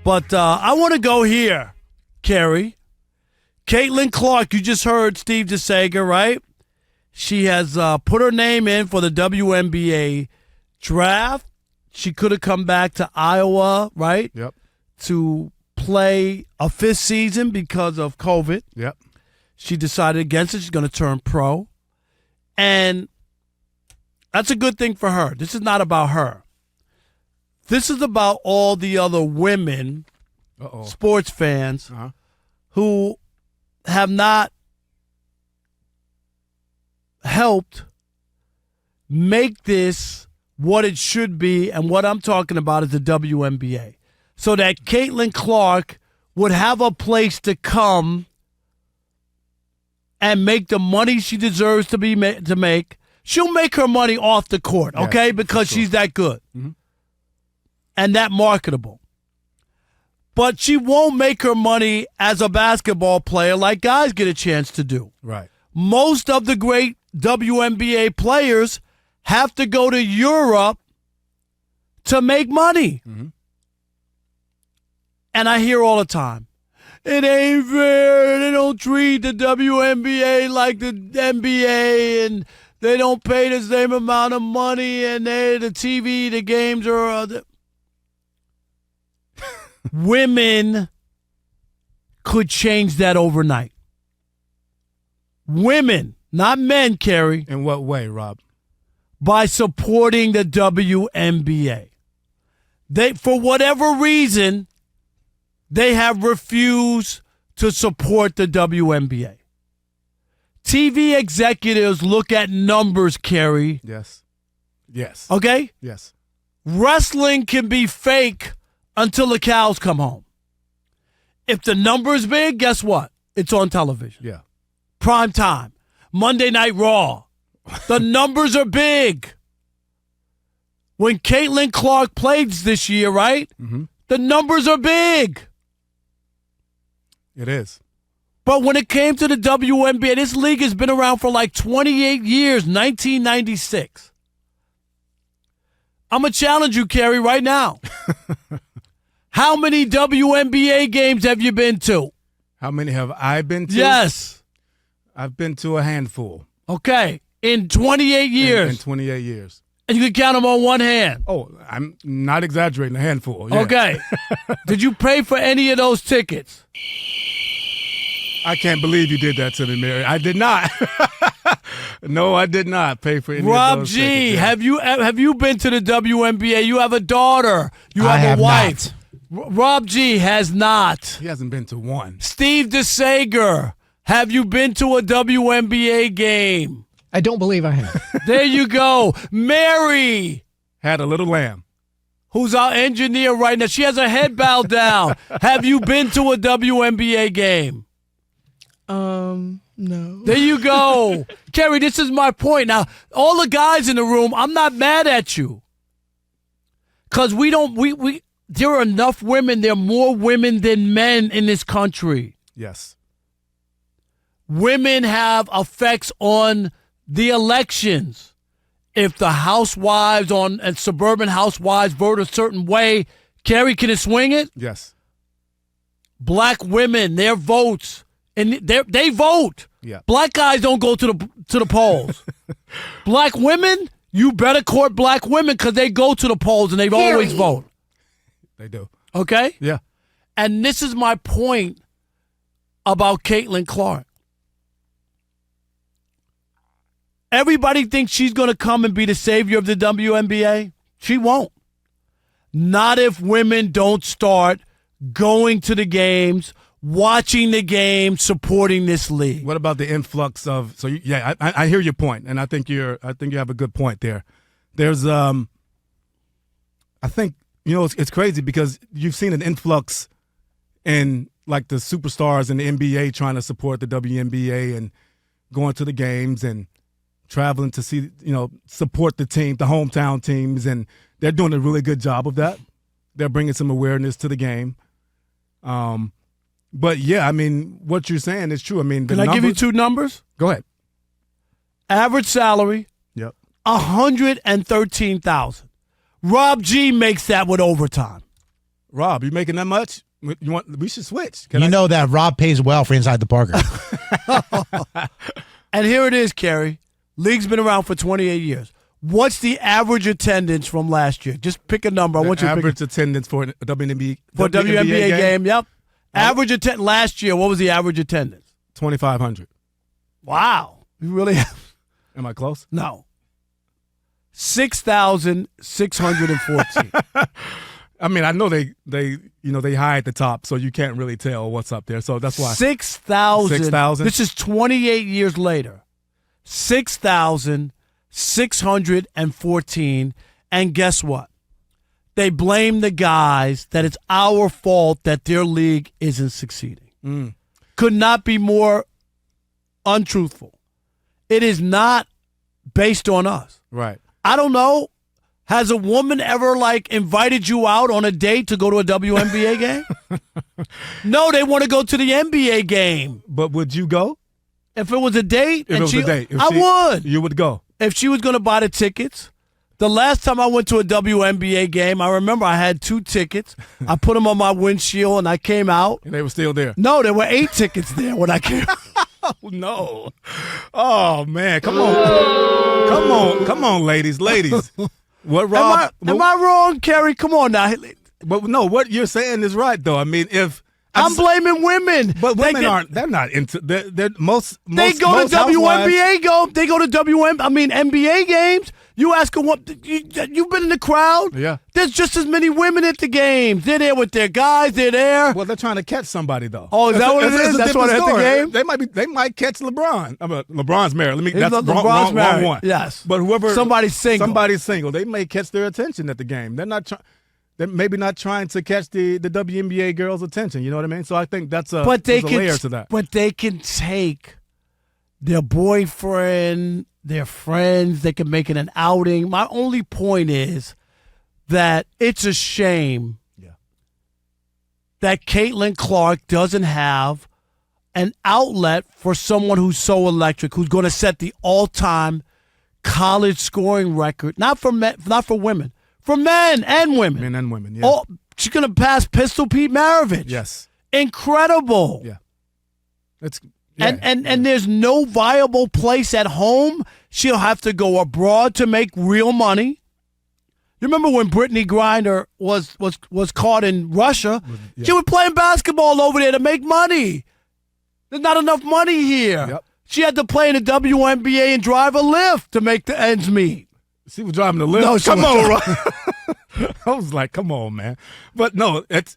But I want to go here, Kerry. Caitlyn Clark, you just heard Steve DeSager, right? She has put her name in for the WNBA draft. She could have come back to Iowa, right? Yep. To play a fifth season because of COVID. Yep. She decided against it. She's going to turn pro. And that's a good thing for her. This is not about her. This is about all the other women, sports fans, who have not helped make this what it should be, and what I'm talking about is the WNBA. So that Caitlyn Clark would have a place to come and make the money she deserves to make. She'll make her money off the court, okay, because she's that good and that marketable. But she won't make her money as a basketball player like guys get a chance to do. Right. Most of the great WNBA players have to go to Europe to make money. Mm-hmm. And I hear all the time, it ain't fair. They don't treat the WNBA like the NBA, and they don't pay the same amount of money, and the TV, the games are... Women could change that overnight. Women, not men, Kerry. In what way, Rob? By supporting the WNBA. For whatever reason, they have refused to support the WNBA. TV executives look at numbers, Kerry. Yes. Okay? Yes. Wrestling can be fake until the cows come home. If the number's big, guess what? It's on television. Yeah. Prime time. Monday Night Raw. The numbers are big. When Caitlyn Clark played this year, right? Mm-hmm. The numbers are big. It is. But when it came to the WNBA, this league has been around for like 28 years, 1996. I'm going to challenge you, Kerry, right now. How many WNBA games have you been to? How many have I been to? Yes. I've been to a handful. Okay. In 28 years. In 28 years. And you can count them on one hand. Oh, I'm not exaggerating, a handful. Yeah. Okay. Did you pay for any of those tickets? I can't believe you did that to me, Mary. I did not. No, I did not pay for any of those Rob G, tickets. Yeah. have you been to the WNBA? You have a daughter. You have a wife. Rob G has not. He hasn't been to one. Steve DeSager, have you been to a WNBA game? I don't believe I have. There you go. Mary. Had a little lamb. Who's our engineer right now. She has her head bowed down. Have you been to a WNBA game? No. There you go. Kerry, this is my point. Now, all the guys in the room, I'm not mad at you. Because there are enough women. There are more women than men in this country. Yes. Women have effects on the elections. If the housewives and suburban housewives vote a certain way, Kerry, can it swing it? Yes. Black women, their votes, and they vote. Yeah. Black guys don't go to the polls. Black women, you better court black women because they go to the polls and they always vote. They do. Okay? Yeah. And this is my point about Caitlyn Clark. Everybody thinks she's going to come and be the savior of the WNBA. She won't. Not if women don't start going to the games, watching the game, supporting this league. What about the influx of? So I hear your point, and I think you have a good point there. There's I think it's crazy because you've seen an influx in like the superstars in the NBA trying to support the WNBA and going to the games and traveling to see support the team, the hometown teams, and they're doing a really good job of that. They're bringing some awareness to the game. But yeah, I mean, what you're saying is true. I mean, can I give you two numbers? Go ahead. Average salary. Yep. $113,000. Rob G makes that with overtime. Rob, you making that much? We should switch. That Rob pays well for Inside the Parker. And here it is, Kerry. League's been around for 28 years. What's the average attendance from last year? Just pick a number. I want you to pick average attendance for a WNBA game. Yep. Average attendance last year. What was the average attendance? 2,500. Wow. You really have. Am I close? No. 6,614. I mean, I know they high at the top, so you can't really tell what's up there. So that's why 6,000. 6,000. This is 28 years later. 6,614. And guess what? They blame the guys that it's our fault that their league isn't succeeding. Could not be more untruthful. It is not based on us. Right. I don't know. Has a woman ever invited you out on a date to go to a WNBA game? No, they want to go to the NBA game. But would you go? If it was a date, I would. You would go. If she was going to buy the tickets. The last time I went to a WNBA game, I remember I had 2 tickets. I put them on my windshield and I came out. And they were still there. No, there were 8 tickets there when I came out. Oh, no. Oh, man. Come on, ladies. What, Rob? Am I wrong, Kerry? Come on now. But no, what you're saying is right, though. I mean, I'm blaming women. But women they're not into, they're most they go to WNBA, they go to NBA games. You ask them you've been in the crowd. Yeah. There's just as many women at the games. They're there with their guys. They're there. Well, they're trying to catch somebody, though. Oh, is that what it is? That's why they're at the game? They might catch LeBron. LeBron's married. That's LeBron's wrong one. Yes. But somebody's single. They may catch their attention at the game. They're maybe not trying to catch the WNBA girls' attention. You know what I mean? So I think there's a layer to that. But they can take their boyfriend, their friends. They can make it an outing. My only point is that it's a shame that Caitlyn Clark doesn't have an outlet for someone who's so electric, who's going to set the all-time college scoring record. Not for men, not for women. For men and women. Men and women, yeah. Oh, she's going to pass Pistol Pete Maravich. Yes. Incredible. Yeah. And there's no viable place at home. She'll have to go abroad to make real money. You remember when Brittany Griner was caught in Russia? Yeah. She was playing basketball over there to make money. There's not enough money here. Yep. She had to play in the WNBA and drive a Lyft to make the ends meet. She was driving the Lyft. No, come on, Rob. I was like, come on, man. But no, it's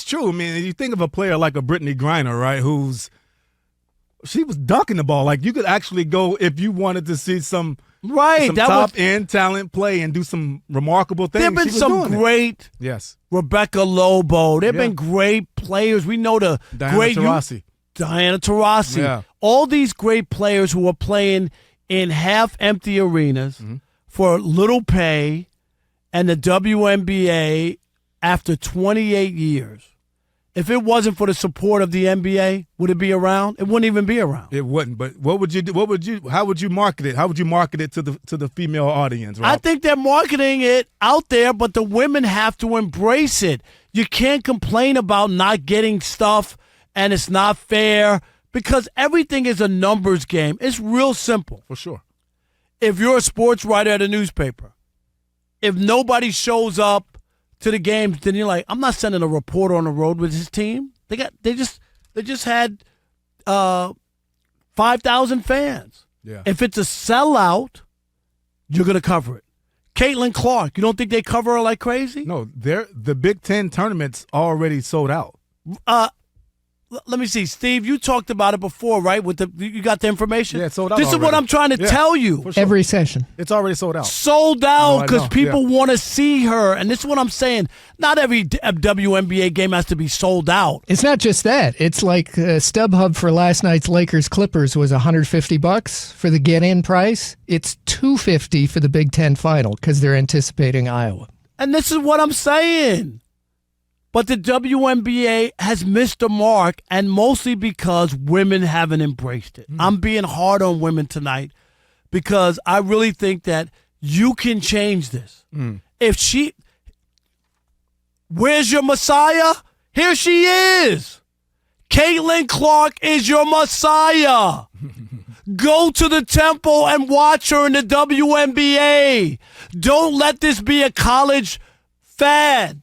true. I mean, you think of a player like a Brittany Griner, right? She was dunking the ball. Like, you could actually go if you wanted to see some top-end talent play and do some remarkable things. There have been some great Rebecca Lobo. There have been great players. We know the Diana Taurasi. Yeah. All these great players who are playing in half-empty arenas for little pay, and the WNBA, after 28 years, if it wasn't for the support of the NBA, would it be around? It wouldn't even be around. It wouldn't. But what would you do? How would you market it? How would you market it to the female audience? Rob? I think they're marketing it out there, but the women have to embrace it. You can't complain about not getting stuff and it's not fair because everything is a numbers game. It's real simple. For sure. If you're a sports writer at a newspaper, if nobody shows up to the games, then you're like, I'm not sending a reporter on the road with his team. They just had 5,000 fans. Yeah. If it's a sellout, you're gonna cover it. Caitlyn Clark, you don't think they cover her like crazy? No, the Big Ten tournament's already sold out. Let me see, Steve. You talked about it before, right? You got the information. Yeah, it's sold out. This is what I'm trying to tell you. Sure. Every session, it's already sold out. Sold out because people want to see her, and this is what I'm saying. Not every WNBA game has to be sold out. It's not just that. It's like StubHub for last night's Lakers Clippers was $150 for the get-in price. It's $250 for the Big Ten final because they're anticipating Iowa. And this is what I'm saying. But the WNBA has missed the mark, and mostly because women haven't embraced it. I'm being hard on women tonight because I really think that you can change this. If Where's your Messiah? Here she is. Caitlyn Clark is your Messiah. Go to the temple and watch her in the WNBA. Don't let this be a college fad.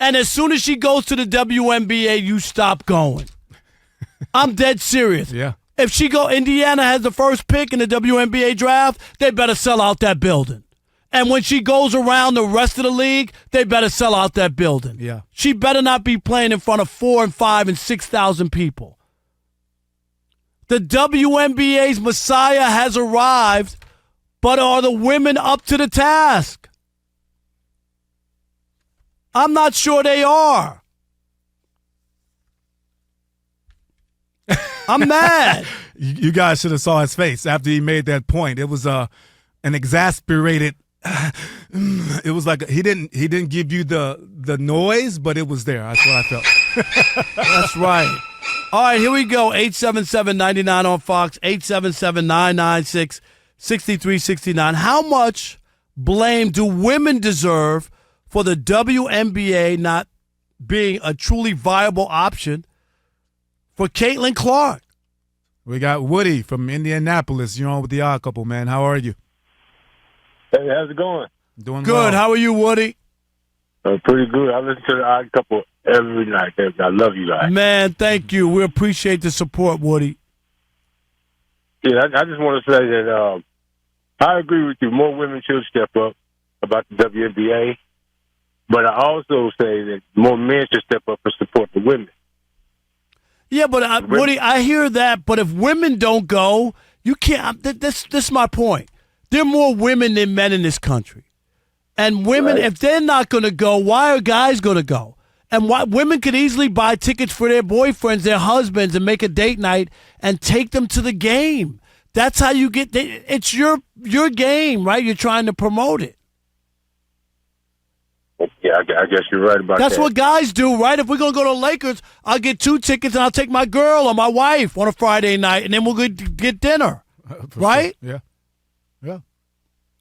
And as soon as she goes to the WNBA, you stop going. I'm dead serious. Yeah. If Indiana has the first pick in the WNBA draft, they better sell out that building. And when she goes around the rest of the league, they better sell out that building. Yeah. She better not be playing in front of 4,000 and 5,000 and 6,000 people. The WNBA's Messiah has arrived, but are the women up to the task? I'm not sure they are. I'm mad. You guys should have saw his face after he made that point. It was an exasperated. It was like he didn't give you the noise, but it was there. That's what I felt. That's right. All right, here we go. 877-99 on Fox. 877-996-6369. How much blame do women deserve for the WNBA not being a truly viable option for Caitlyn Clark? We got Woody from Indianapolis. You're on with the Odd Couple, man. How are you? Hey, how's it going? Doing Good. well. How are you, Woody? Pretty good. I listen to the Odd Couple every night. I love you guys. Man, thank you. We appreciate the support, Woody. Yeah, I just want to say that I agree with you. More women should step up about the WNBA, but I also say that more men should step up and support the women. Yeah, but Woody, I hear that. But if women don't go, you can't. This is my point. There are more women than men in this country. And women, if they're not going to go, why are guys going to go? And why women could easily buy tickets for their boyfriends, their husbands, and make a date night and take them to the game. That's how you get. It's your game, right? You're trying to promote it. Yeah, I guess you're right about that. That's what guys do, right? If we're going to go to Lakers, I'll get 2 tickets and I'll take my girl or my wife on a Friday night, and then we'll get dinner, right? Sure.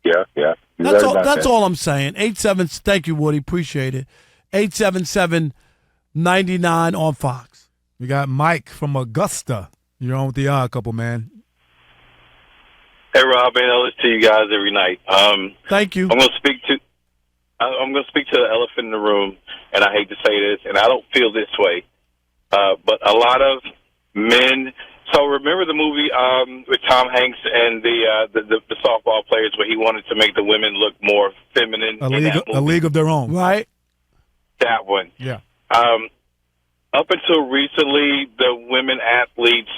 Yeah. Yeah. That's all I'm saying. 87. Thank you, Woody. Appreciate it. 877-99 on Fox. We got Mike from Augusta. You're on with the Odd Couple, man. Hey, Rob, man, I listen to you guys every night. Thank you. I'm going to speak to the elephant in the room, and I hate to say this, and I don't feel this way, but a lot of men. So remember the movie with Tom Hanks and the softball players where he wanted to make the women look more feminine. A league of their own. Right. That one. Yeah. Up until recently, the women athletes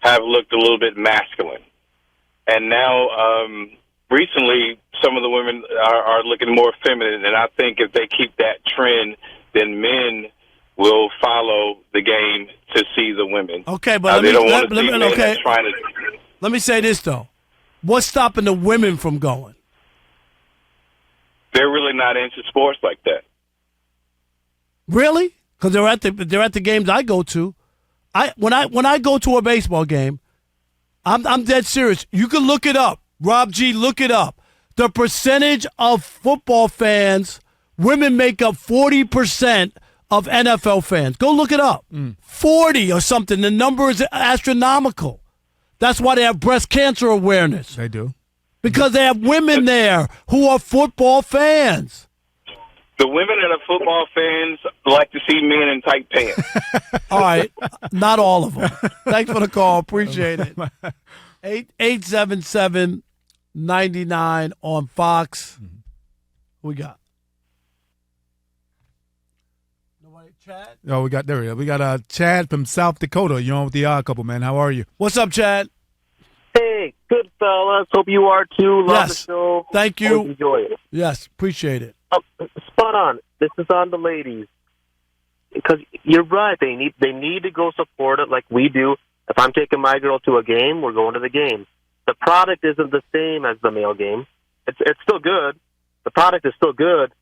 have looked a little bit masculine, and now recently some of the women are looking more feminine. And I think if they keep that trend, then men will follow the game to see the women. Okay, but let me say this though: what's stopping the women from going? They're really not into sports like that. Really? Because they're at the games I go to. When I go to a baseball game, I'm dead serious. You can look it up. Rob G, look it up. The percentage of football fans, women make up 40% of NFL fans. Go look it up. 40 or something. The number is astronomical. That's why they have breast cancer awareness. They do. Because they have women there who are football fans. The women that are football fans like to see men in tight pants. All right. Not all of them. Thanks for the call. Appreciate it. 877-99 on Fox. Who we got? Nobody? Chad? Oh, we got Chad from South Dakota. You're on with the Odd Couple, man. How are you? What's up, Chad? Hey, good fellas. Hope you are too. Love the show. Thank you. Always enjoy it. Yes, appreciate it. Spot on. This is on the ladies. Because you're right. They need to go support it like we do. If I'm taking my girl to a game, we're going to the game. The product isn't the same as the male game. It's still good. The product is still good.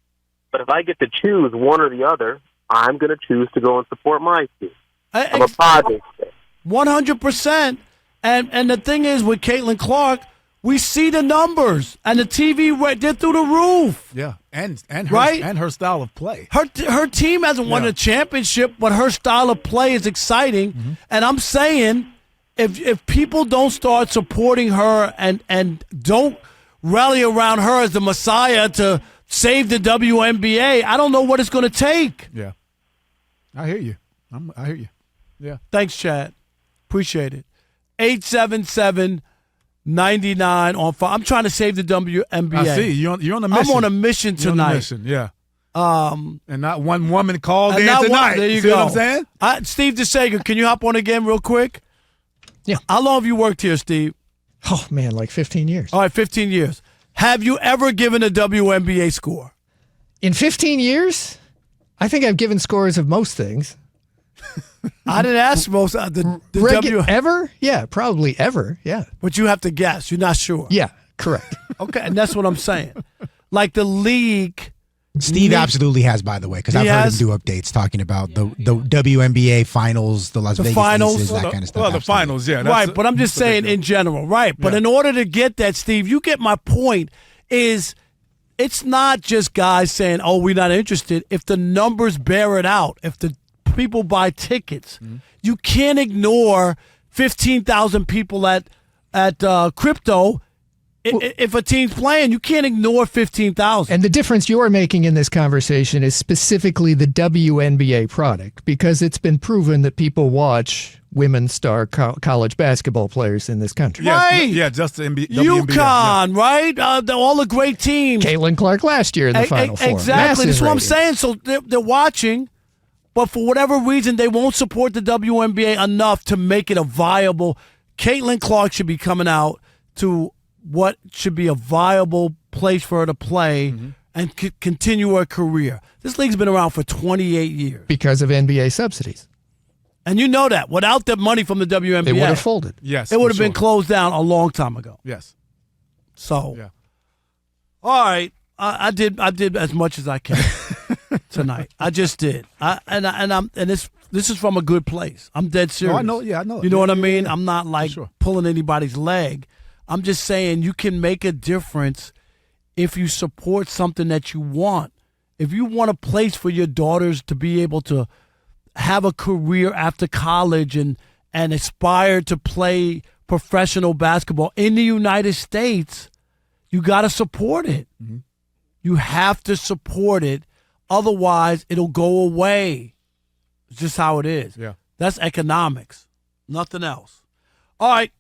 But if I get to choose one or the other, I'm going to choose to go and support my team. I'm a Padres fan. 100%. And the thing is, with Caitlyn Clark, We see the numbers, and the TV they're through the roof. Yeah, and her, Right? and her style of play. Her team hasn't won a championship, but her style of play is exciting. Mm-hmm. And I'm saying, if people don't start supporting her and don't rally around her as the messiah to save the WNBA, I don't know what it's going to take. Yeah, I hear you. I hear you. Yeah. Thanks, Chad. Appreciate it. 877-99 on 5. I'm trying to save the WNBA. I see. You're on a mission. I'm on a mission You're tonight. on a mission, yeah. And not one woman called And in not tonight. one, there you see go. what I'm saying? Steve DeSager, can you hop on again real quick? Yeah. How long have you worked here, Steve? Oh, man, like 15 years. All right, 15 years. Have you ever given a WNBA score? In 15 years, I think I've given scores of most things. I didn't ask most of the W. Ever? Yeah, probably ever. Yeah. But you have to guess. You're not sure. Yeah, correct. Okay, and that's what I'm saying. Like the league. Steve absolutely has, by the way, because He I've heard has? him do updates talking about the WNBA finals, the Las Vegas finals. Aces, that Well, kind of stuff. Well, the Absolutely. finals, yeah. Right, but I'm just that's a big saying deal. in general, right? But Yeah. in order to get that, Steve, you get my point, is it's not just guys saying, oh, we're not interested. If the numbers bear it out, if the people buy tickets, you can't ignore 15,000 people at crypto. If a team's playing, you can't ignore 15,000. And the difference you're making in this conversation is specifically the WNBA product, because it's been proven that people watch women's star college basketball players in this country. Yes, Right. Yeah, just the WNBA. UConn, right? All the great teams. Caitlyn Clark last year in the Final Four. Exactly. That's Massive what I'm ratings. saying. So they're watching, but for whatever reason, they won't support the WNBA enough to make it a viable. Caitlyn Clark should be coming out to what should be a viable place for her to play and continue her career. This league's been around for 28 years. Because of NBA subsidies. And you know that. Without the money from the WNBA, They would have folded. Yes, it would for have been sure. closed down a long time ago. Yes. So, Yeah. all right, I did as much as I can tonight. I just did. This is from a good place. I'm dead serious. I know. Yeah, I know. You know Yeah, what I yeah, mean? yeah. I'm not like sure. pulling anybody's leg. I'm just saying you can make a difference if you support something that you want. If you want a place for your daughters to be able to have a career after college and aspire to play professional basketball in the United States, you got to support it. Mm-hmm. You have to support it. Otherwise, it'll go away. It's just how it is. Yeah. That's economics. Nothing else. All right.